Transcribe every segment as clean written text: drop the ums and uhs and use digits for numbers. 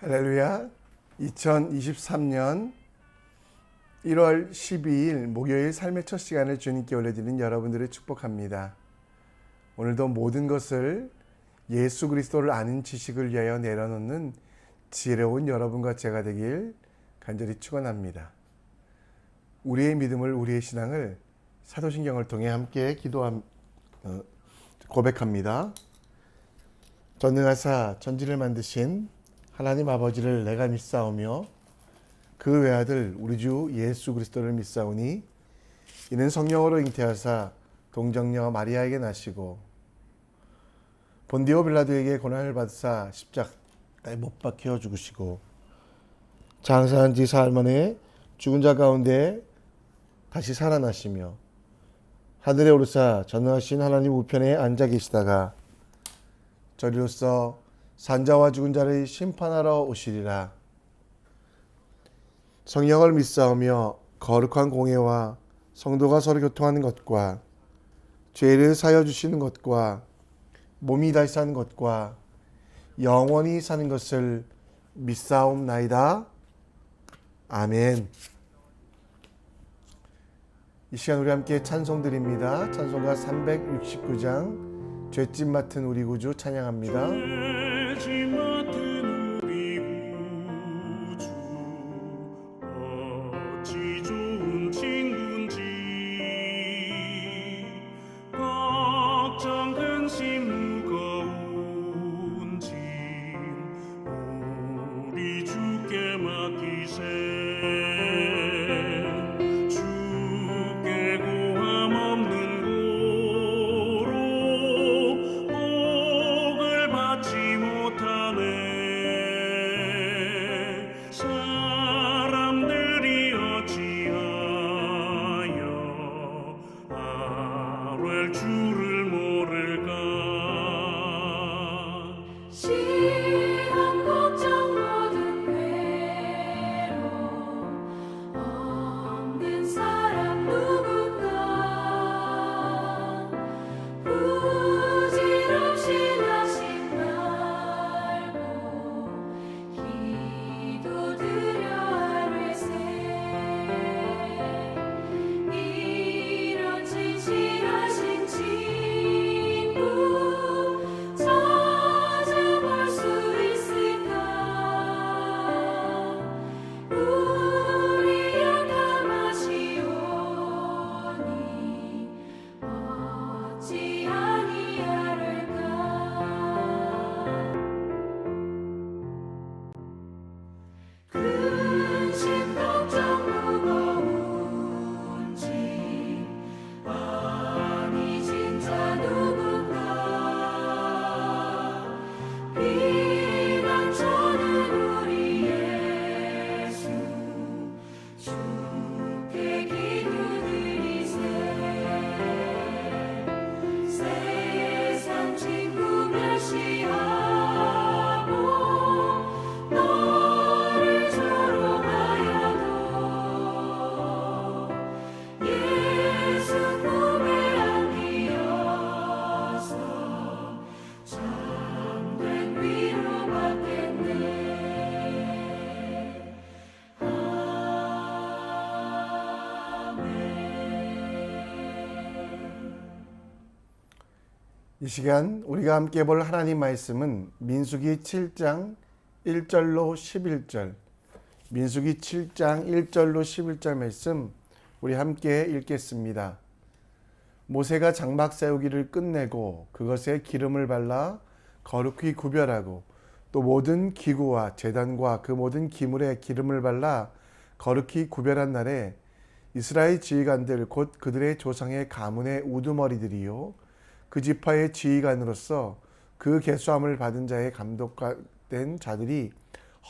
할렐루야. 2023년 1월 12일 목요일 삶의 첫 시간을 주님께 올려드리는 여러분들을 축복합니다. 오늘도 모든 것을 예수 그리스도를 아는 지식을 위하여 내려놓는 지혜로운 여러분과 제가 되길 간절히 축원합니다. 우리의 믿음을, 우리의 신앙을 사도신경을 통해 함께 고백합니다. 전능하사 천지를 만드신 하나님 아버지를 내가 믿사오며 그 외아들 우리 주 예수 그리스도를 믿사오니 이는 성령으로 잉태하사 동정녀 마리아에게 나시고 본디오 빌라도에게 고난을 받으사 십자가에 못 박혀 죽으시고 장사한 지 사흘 만에 죽은 자 가운데 다시 살아나시며 하늘에 오르사 전능하신 하나님 우편에 앉아 계시다가 저리로서 산자와 죽은 자를 심판하러 오시리라. 성령을 믿사오며 거룩한 공회와 성도가 서로 교통하는 것과 죄를 사여 주시는 것과 몸이 다시 사는 것과 영원히 사는 것을 믿사옵나이다. 아멘. 이 시간 우리 함께 찬송 드립니다. 찬송가 369장 죄짓 맡은 우리 구주 찬양합니다. 죄짓 맡은 우리 구주 어찌 좋은 친구인지 걱정 근심 무거운 짐 우리 주께 맡기세 주께 고함 없는 고로 복을 받지 못하네 사람들이 어찌하여 아뢰 주를 모를까 시험 걱정 모든 괴로움 없는 사람 누군가 부질없이 낙심 말고 기도드려 아뢰세 이런 진실하신 친구 찾아볼 수 있을까 우리 약함 아시오니 어찌 아니하를까 근심 걱정 무거운 짐 많이 진 자 누군가 피난처는 우리 예수 주께 기도드리세 세상 친구 멸시하고 너를 조롱하여도 예수 품에 안기어서 참된 위로받겠네. 이 시간 우리가 함께 볼 하나님 말씀은 민수기 7장 1절로 11절 민수기 7장 1절로 11절 말씀 우리 함께 읽겠습니다. 모세가 장막 세우기를 끝내고 그것에 기름을 발라 거룩히 구별하고 또 모든 기구와 제단과 그 모든 기물에 기름을 발라 거룩히 구별한 날에 이스라엘 지휘관들 곧 그들의 조상의 가문의 우두머리들이요 그 지파의 지휘관으로서 그 계수함을 받은 자의 감독된 자들이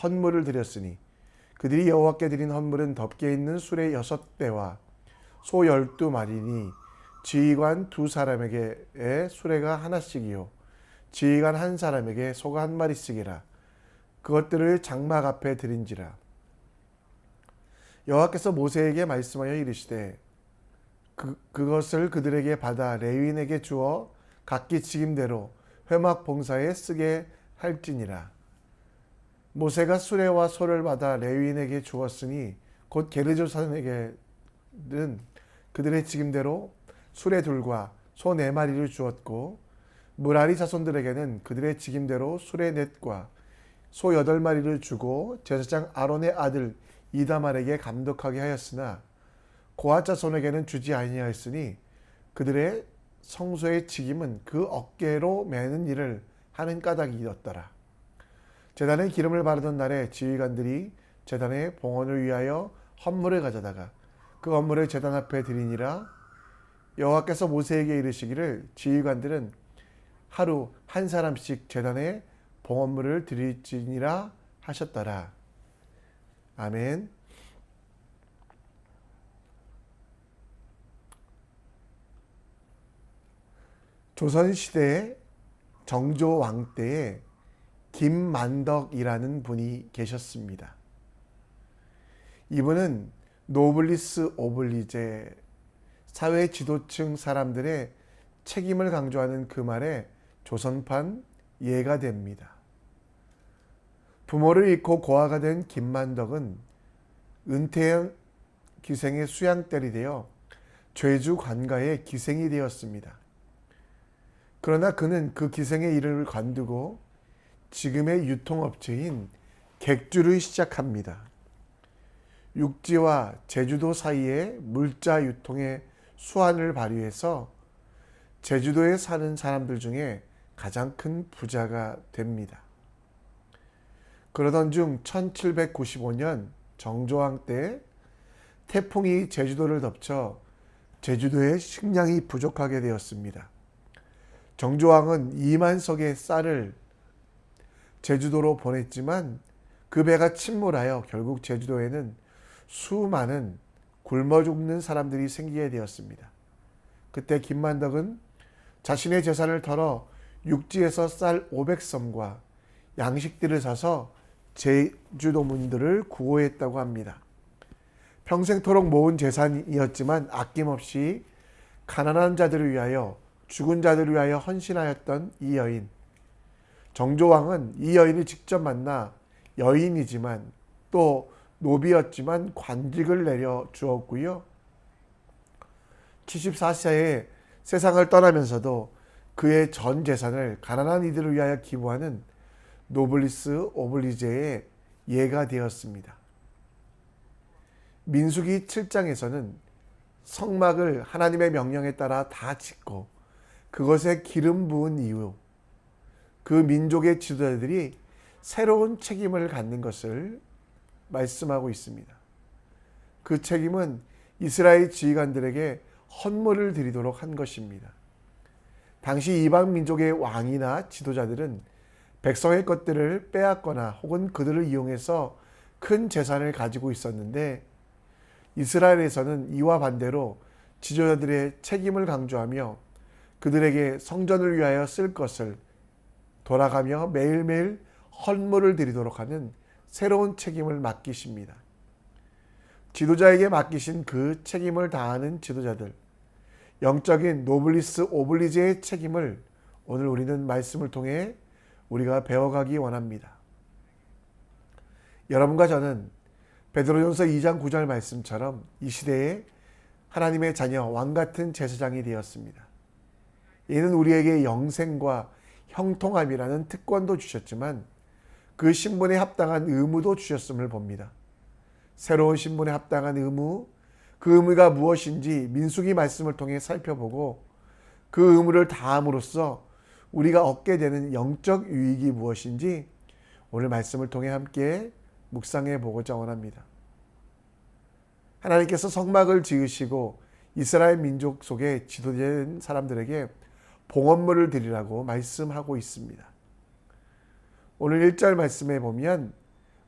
헌물을 드렸으니 그들이 여호와께 드린 헌물은 덮개 있는 수레 6대와 소 12마리니 지휘관 2사람에게 수레가 하나씩이요 지휘관 1사람에게 소가 1마리씩이라 그것들을 장막 앞에 드린지라. 여호와께서 모세에게 말씀하여 이르시되 그것을 그들에게 받아 레위인에게 주어 각기 직임대로 회막 봉사에 쓰게 할지니라. 모세가 수레와 소를 받아 레위인에게 주었으니 곧 게르조산에게는 그들의 직임대로 수레 둘과 소 4마리를 주었고 무라리 자손들에게는 그들의 직임대로 수레 넷과 소 8마리를 주고 제사장 아론의 아들 이다말에게 감독하게 하였으나 고앗 자손에게는 주지 아니하였으니 그들의 성소의 직임은 그 어깨로 매는 일을 하는 까닭이었더라. 제단에 기름을 바르던 날에 지휘관들이 제단의 봉헌을 위하여 헌물을 가져다가 그 헌물을 제단 앞에 드리니라. 여호와께서 모세에게 이르시기를 지휘관들은 하루 한 사람씩 제단에 봉헌물을 드릴지니라 하셨더라. 아멘. 조선시대 정조왕 때에 김만덕이라는 분이 계셨습니다. 이분은 노블리스 오블리제, 사회 지도층 사람들의 책임을 강조하는 그 말에 조선판 예가 됩니다. 부모를 잃고 고아가 된 김만덕은 은퇴한 기생의 수양딸이 되어 죄주 관가의 기생이 되었습니다. 그러나 그는 그 기생의 일을 관두고 지금의 유통업체인 객주를 시작합니다. 육지와 제주도 사이에 물자 유통의 수완을 발휘해서 제주도에 사는 사람들 중에 가장 큰 부자가 됩니다. 그러던 중 1795년 정조왕 때 태풍이 제주도를 덮쳐 제주도의 식량이 부족하게 되었습니다. 정조왕은 2만 석의 쌀을 제주도로 보냈지만 그 배가 침몰하여 결국 제주도에는 수많은 굶어 죽는 사람들이 생기게 되었습니다. 그때 김만덕은 자신의 재산을 털어 육지에서 쌀 500섬과 양식들을 사서 제주도민들을 구호했다고 합니다. 평생토록 모은 재산이었지만 아낌없이 가난한 자들을 위하여 죽은 자들을 위하여 헌신하였던 이 여인. 정조왕은 이 여인을 직접 만나 여인이지만 또 노비였지만 관직을 내려 주었고요. 74세에 세상을 떠나면서도 그의 전 재산을 가난한 이들을 위하여 기부하는 노블리스 오블리제의 예가 되었습니다. 민수기 7장에서는 성막을 하나님의 명령에 따라 다 짓고 그것에 기름 부은 이후 그 민족의 지도자들이 새로운 책임을 갖는 것을 말씀하고 있습니다. 그 책임은 이스라엘 지휘관들에게 헌물을 드리도록 한 것입니다. 당시 이방 민족의 왕이나 지도자들은 백성의 것들을 빼앗거나 혹은 그들을 이용해서 큰 재산을 가지고 있었는데 이스라엘에서는 이와 반대로 지도자들의 책임을 강조하며 그들에게 성전을 위하여 쓸 것을 돌아가며 매일매일 헌물을 드리도록 하는 새로운 책임을 맡기십니다. 지도자에게 맡기신 그 책임을 다하는 지도자들, 영적인 노블리스 오블리제의 책임을 오늘 우리는 말씀을 통해 우리가 배워가기 원합니다. 여러분과 저는 베드로전서 2장 9절 말씀처럼 이 시대에 하나님의 자녀, 왕같은 제사장이 되었습니다. 이는 우리에게 영생과 형통함이라는 특권도 주셨지만 그 신분에 합당한 의무도 주셨음을 봅니다. 새로운 신분에 합당한 의무, 그 의무가 무엇인지 민수기 말씀을 통해 살펴보고 그 의무를 다함으로써 우리가 얻게 되는 영적 유익이 무엇인지 오늘 말씀을 통해 함께 묵상해 보고자 원합니다. 하나님께서 성막을 지으시고 이스라엘 민족 속에 지도된 사람들에게 봉헌물을 드리라고 말씀하고 있습니다. 오늘 1절 말씀에 보면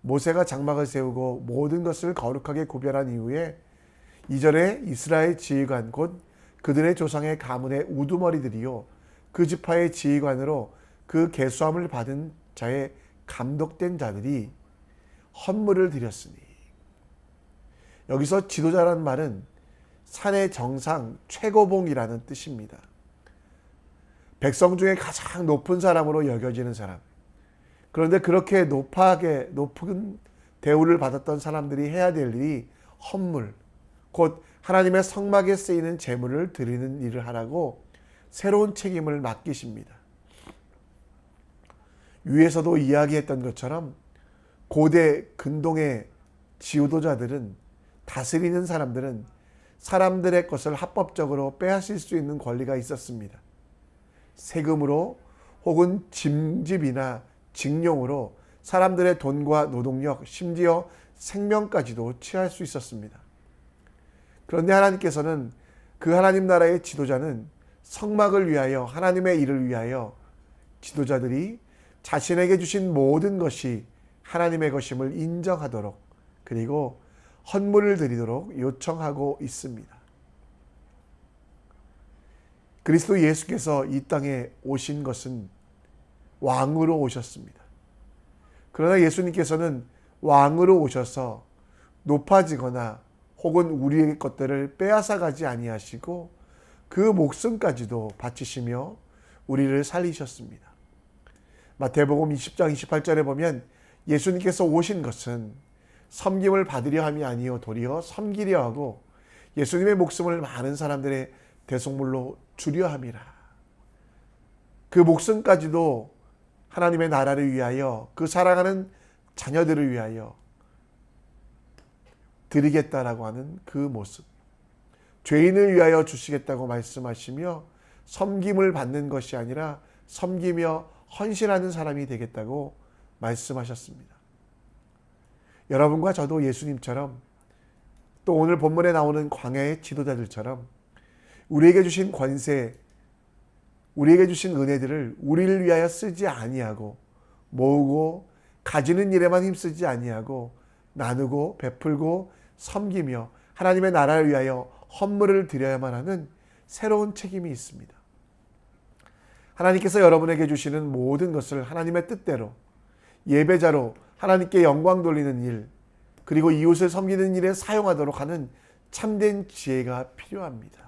모세가 장막을 세우고 모든 것을 거룩하게 구별한 이후에 2절에 이스라엘 지휘관 곧 그들의 조상의 가문의 우두머리들이요 그 지파의 지휘관으로 그 계수함을 받은 자의 감독된 자들이 헌물을 드렸으니, 여기서 지도자라는 말은 산의 정상 최고봉이라는 뜻입니다. 백성 중에 가장 높은 사람으로 여겨지는 사람, 그런데 그렇게 높은 대우를 받았던 사람들이 해야 될 일이 헌물, 곧 하나님의 성막에 쓰이는 제물을 드리는 일을 하라고 새로운 책임을 맡기십니다. 위에서도 이야기했던 것처럼 고대 근동의 지도자들은, 다스리는 사람들은 사람들의 것을 합법적으로 빼앗을 수 있는 권리가 있었습니다. 세금으로 혹은 짐집이나 징용으로 사람들의 돈과 노동력, 심지어 생명까지도 취할 수 있었습니다. 그런데 하나님께서는 그 하나님 나라의 지도자는 성막을 위하여, 하나님의 일을 위하여 지도자들이 자신에게 주신 모든 것이 하나님의 것임을 인정하도록, 그리고 헌물을 드리도록 요청하고 있습니다. 그리스도 예수께서 이 땅에 오신 것은 왕으로 오셨습니다. 그러나 예수님께서는 왕으로 오셔서 높아지거나 혹은 우리의 것들을 빼앗아 가지 아니하시고 그 목숨까지도 바치시며 우리를 살리셨습니다. 마태복음 20장 28절에 보면 예수님께서 오신 것은 섬김을 받으려 함이 아니요 도리어 섬기려 하고 예수님의 목숨을 많은 사람들의 대속물로 주려 함이라. 그 목숨까지도 하나님의 나라를 위하여, 그 사랑하는 자녀들을 위하여 드리겠다라고 하는 그 모습, 죄인을 위하여 주시겠다고 말씀하시며 섬김을 받는 것이 아니라 섬기며 헌신하는 사람이 되겠다고 말씀하셨습니다. 여러분과 저도 예수님처럼, 또 오늘 본문에 나오는 광야의 지도자들처럼 우리에게 주신 권세, 우리에게 주신 은혜들을 우리를 위하여 쓰지 아니하고 모으고 가지는 일에만 힘쓰지 아니하고 나누고 베풀고 섬기며 하나님의 나라를 위하여 헌물을 드려야만 하는 새로운 책임이 있습니다. 하나님께서 여러분에게 주시는 모든 것을 하나님의 뜻대로 예배자로 하나님께 영광 돌리는 일, 그리고 이웃을 섬기는 일에 사용하도록 하는 참된 지혜가 필요합니다.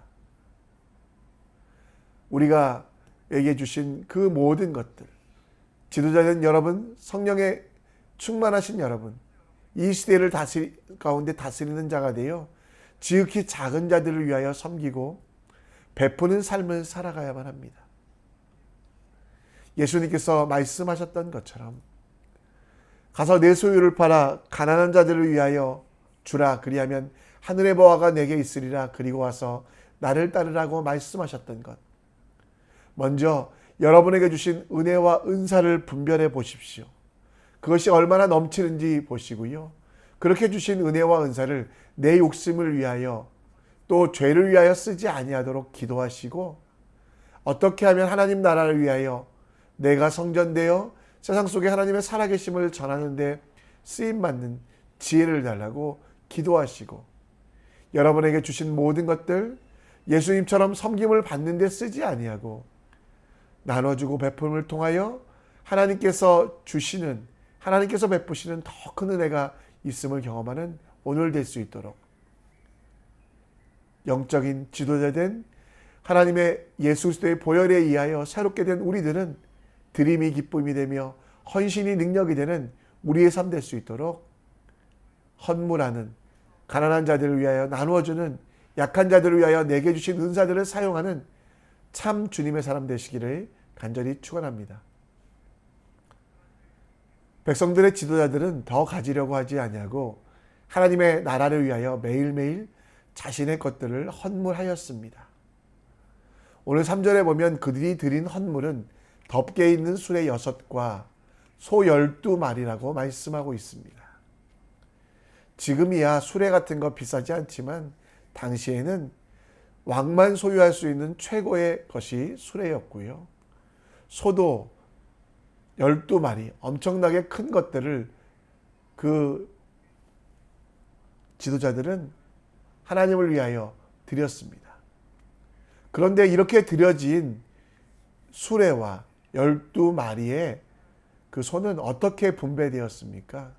우리가 에게 주신 그 모든 것들, 지도자된 여러분, 성령에 충만하신 여러분, 이 시대를 가운데 다스리는 자가 되어 지극히 작은 자들을 위하여 섬기고 베푸는 삶을 살아가야만 합니다. 예수님께서 말씀하셨던 것처럼 가서 내 소유를 팔아 가난한 자들을 위하여 주라, 그리하면 하늘의 보화가 내게 있으리라, 그리고 와서 나를 따르라고 말씀하셨던 것, 먼저 여러분에게 주신 은혜와 은사를 분별해 보십시오. 그것이 얼마나 넘치는지 보시고요. 그렇게 주신 은혜와 은사를 내 욕심을 위하여 또 죄를 위하여 쓰지 아니하도록 기도하시고, 어떻게 하면 하나님 나라를 위하여 내가 성전되어 세상 속에 하나님의 살아계심을 전하는 데 쓰임받는 지혜를 달라고 기도하시고, 여러분에게 주신 모든 것들 예수님처럼 섬김을 받는 데 쓰지 아니하고 나눠주고 베품을 통하여 하나님께서 주시는, 하나님께서 베푸시는 더 큰 은혜가 있음을 경험하는 오늘 될 수 있도록 영적인 지도자된 하나님의 예수 그리스도의 보혈에 의하여 새롭게 된 우리들은 드림이 기쁨이 되며 헌신이 능력이 되는 우리의 삶 될 수 있도록 헌물하는, 가난한 자들을 위하여 나누어주는, 약한 자들을 위하여 내게 주신 은사들을 사용하는 참 주님의 사람 되시기를 간절히 축원합니다. 백성들의 지도자들은 더 가지려고 하지 아니하고 하나님의 나라를 위하여 매일매일 자신의 것들을 헌물하였습니다. 오늘 3절에 보면 그들이 드린 헌물은 덮개 있는 수레 6과 소 12마리라고 말씀하고 있습니다. 지금이야 수레 같은 거 비싸지 않지만 당시에는 왕만 소유할 수 있는 최고의 것이 수레였고요. 소도 12마리, 엄청나게 큰 것들을 그 지도자들은 하나님을 위하여 드렸습니다. 그런데 이렇게 드려진 수레와 12마리의 그 소는 어떻게 분배되었습니까?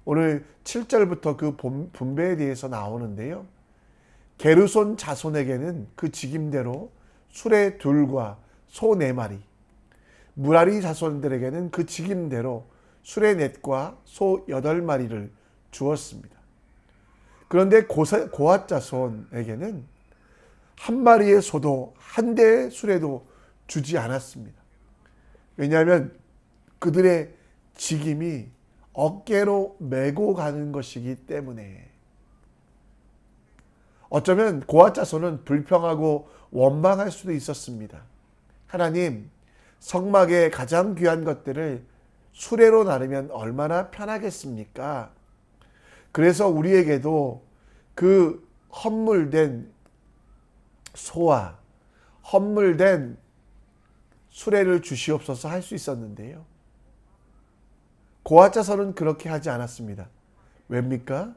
오늘 7절부터 그 분배에 대해서 나오는데요. 게르손 자손에게는 그 직임대로 수레 2과 소 4마리, 무라리 자손들에게는 그 직임대로 수레넷과 소 8마리를 주었습니다. 그런데 고앗 자손에게는 한 마리의 소도 한 대의 수레도 주지 않았습니다. 왜냐하면 그들의 직임이 어깨로 메고 가는 것이기 때문에. 어쩌면 고앗 자손은 불평하고 원망할 수도 있었습니다. 하나님, 성막의 가장 귀한 것들을 수레로 나르면 얼마나 편하겠습니까? 그래서 우리에게도 그 헌물된 소와 헌물된 수레를 주시옵소서 할 수 있었는데요. 고앗 자손은 그렇게 하지 않았습니다. 왜입니까?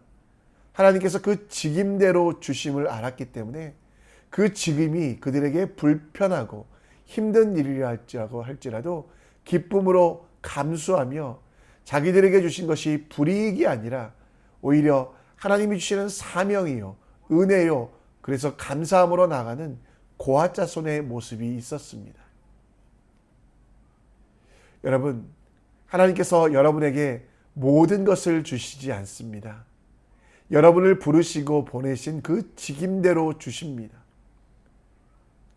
하나님께서 그 직임대로 주심을 알았기 때문에 그 직임이 그들에게 불편하고 힘든 일이라 할지라도 기쁨으로 감수하며 자기들에게 주신 것이 불이익이 아니라 오히려 하나님이 주시는 사명이요, 은혜요, 그래서 감사함으로 나가는 고앗 자손의 모습이 있었습니다. 여러분, 하나님께서 여러분에게 모든 것을 주시지 않습니다. 여러분을 부르시고 보내신 그 직임대로 주십니다.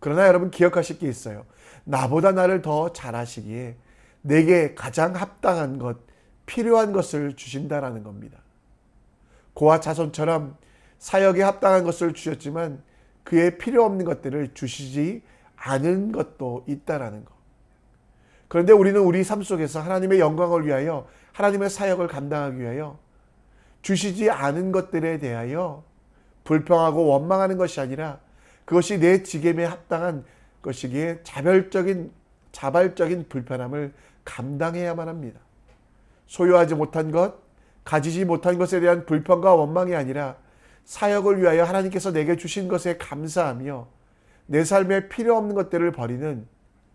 그러나 여러분 기억하실 게 있어요. 나보다 나를 더 잘하시기에 내게 가장 합당한 것, 필요한 것을 주신다라는 겁니다. 고앗 자손처럼 사역에 합당한 것을 주셨지만 그의 필요 없는 것들을 주시지 않은 것도 있다라는 것. 그런데 우리는 우리 삶 속에서 하나님의 영광을 위하여, 하나님의 사역을 감당하기 위하여 주시지 않은 것들에 대하여 불평하고 원망하는 것이 아니라 그것이 내 직임에 합당한 것이기에 자발적인 불편함을 감당해야만 합니다. 소유하지 못한 것, 가지지 못한 것에 대한 불평과 원망이 아니라 사역을 위하여 하나님께서 내게 주신 것에 감사하며 내 삶에 필요 없는 것들을 버리는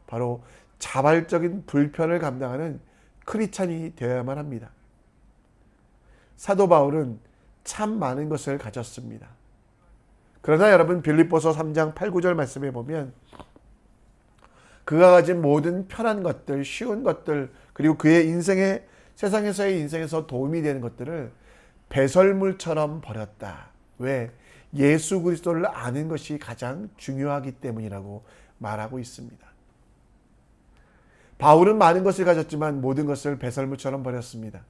바로 자발적인 불편을 감당하는 크리스찬이 되어야만 합니다. 사도 바울은 참 많은 것을 가졌습니다. 그러나 여러분 빌립보서 3장 8, 9절 말씀에 보면 그가 가진 모든 편한 것들, 쉬운 것들, 그리고 그의 인생에, 세상에서의 인생에서 도움이 되는 것들을 배설물처럼 버렸다. 왜? 예수 그리스도를 아는 것이 가장 중요하기 때문이라고 말하고 있습니다. 바울은 많은 것을 가졌지만 모든 것을 배설물처럼 버렸습니다.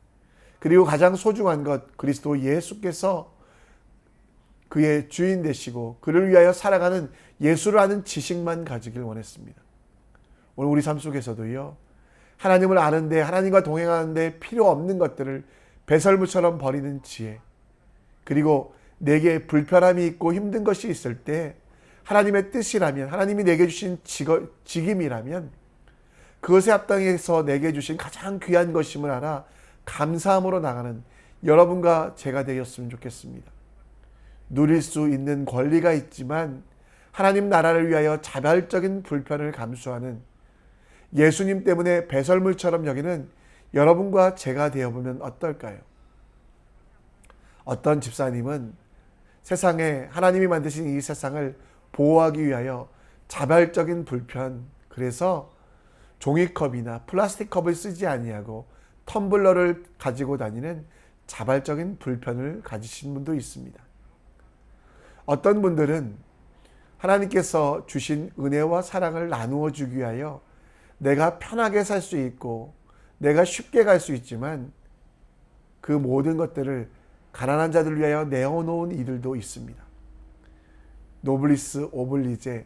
그리고 가장 소중한 것, 그리스도 예수께서 그의 주인 되시고 그를 위하여 살아가는 예수를 아는 지식만 가지길 원했습니다. 오늘 우리 삶 속에서도요, 하나님을 아는데, 하나님과 동행하는데 필요 없는 것들을 배설물처럼 버리는 지혜, 그리고 내게 불편함이 있고 힘든 것이 있을 때 하나님의 뜻이라면, 하나님이 내게 주신 직임이라면 그것에 합당해서 내게 주신 가장 귀한 것임을 알아 감사함으로 나가는 여러분과 제가 되었으면 좋겠습니다. 누릴 수 있는 권리가 있지만 하나님 나라를 위하여 자발적인 불편을 감수하는, 예수님 때문에 배설물처럼 여기는 여러분과 제가 되어보면 어떨까요? 어떤 집사님은 세상에, 하나님이 만드신 이 세상을 보호하기 위하여 자발적인 불편, 그래서 종이컵이나 플라스틱 컵을 쓰지 아니하고 텀블러를 가지고 다니는 자발적인 불편을 가지신 분도 있습니다. 어떤 분들은 하나님께서 주신 은혜와 사랑을 나누어 주기 위하여 내가 편하게 살 수 있고 내가 쉽게 갈 수 있지만 그 모든 것들을 가난한 자들을 위하여 내어놓은 이들도 있습니다. 노블리스 오블리제,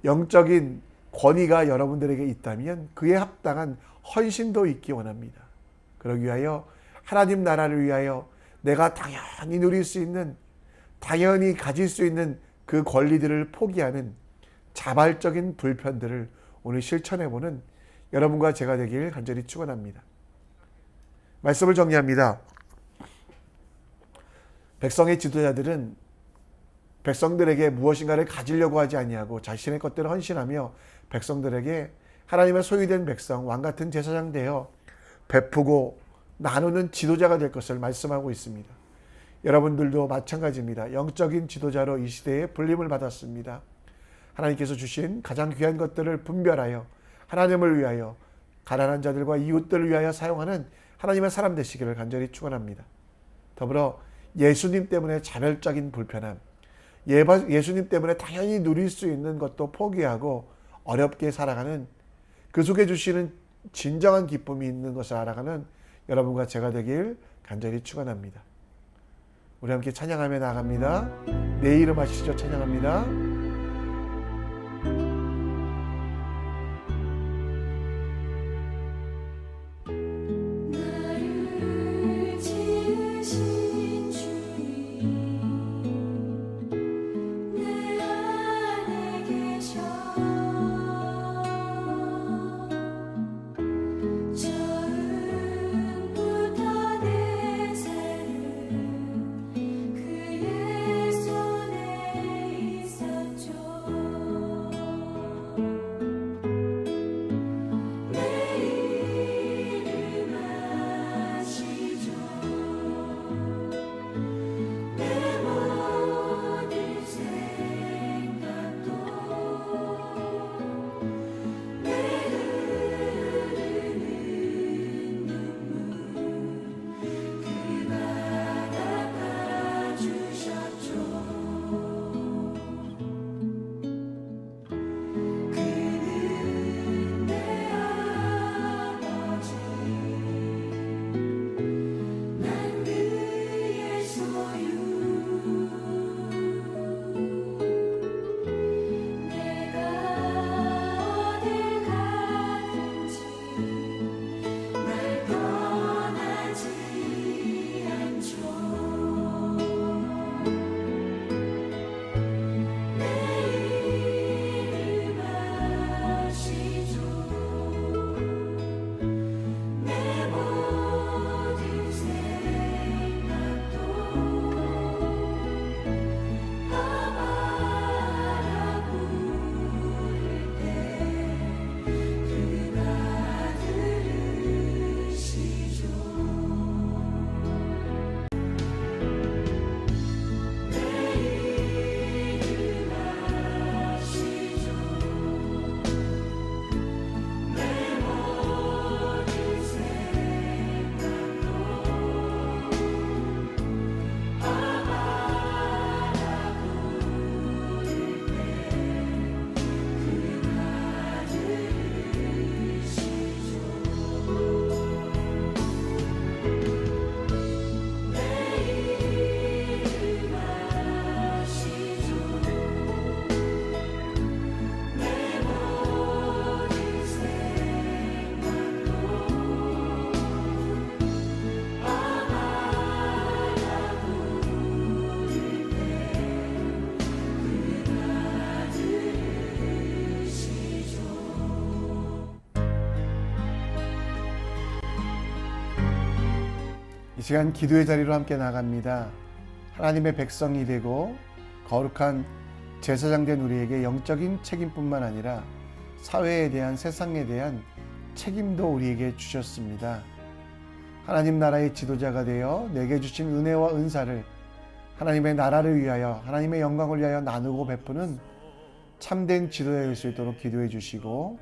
영적인 권위가 여러분들에게 있다면 그에 합당한 헌신도 있기 원합니다. 그러기 위하여 하나님 나라를 위하여 내가 당연히 누릴 수 있는, 당연히 가질 수 있는 그 권리들을 포기하는 자발적인 불편들을 오늘 실천해보는 여러분과 제가 되길 간절히 축원합니다. 말씀을 정리합니다. 백성의 지도자들은 백성들에게 무엇인가를 가지려고 하지 아니하고 자신의 것들을 헌신하며 백성들에게 하나님의 소유된 백성, 왕같은 제사장 되어 베푸고 나누는 지도자가 될 것을 말씀하고 있습니다. 여러분들도 마찬가지입니다. 영적인 지도자로 이 시대에 불림을 받았습니다. 하나님께서 주신 가장 귀한 것들을 분별하여 하나님을 위하여 가난한 자들과 이웃들을 위하여 사용하는 하나님의 사람 되시기를 간절히 축원합니다. 더불어 예수님 때문에 자별적인 불편함, 예수님 때문에 당연히 누릴 수 있는 것도 포기하고 어렵게 살아가는 그 속에 주시는 진정한 기쁨이 있는 것을 알아가는 여러분과 제가 되길 간절히 축원합니다. 우리 함께 찬양하며 나갑니다. 내 이름 아시죠? 찬양합니다. 나를 지으신 주님 내 안에 계셔 처음부터 내 삶은 그의 손에 있었죠. 내 이름 아시죠. 내 모든 생각도 내 흐르는 눈물 그가 닦아주셨죠. 그는 내 아버지 난 그의 소유 내가 어딜 가든지 날 떠나지 않죠. 내 이름 아시죠. 내 모든 생각도 아바라 부를 때 그가 들으시죠. 내 이름 아시죠. 내 모든 생각도 아바라 부를 때 그가 들으시죠. 내 이름 아시죠. 내 모든 생각도 아바라 부를 때 이 시간 기도의 자리로 함께 나갑니다. 하나님의 백성이 되고 거룩한 제사장 된 우리에게 영적인 책임뿐만 아니라 사회에 대한, 세상에 대한 책임도 우리에게 주셨습니다. 하나님 나라의 지도자가 되어 내게 주신 은혜와 은사를 하나님의 나라를 위하여, 하나님의 영광을 위하여 나누고 베푸는 참된 지도자일 수 있도록 기도해 주시고,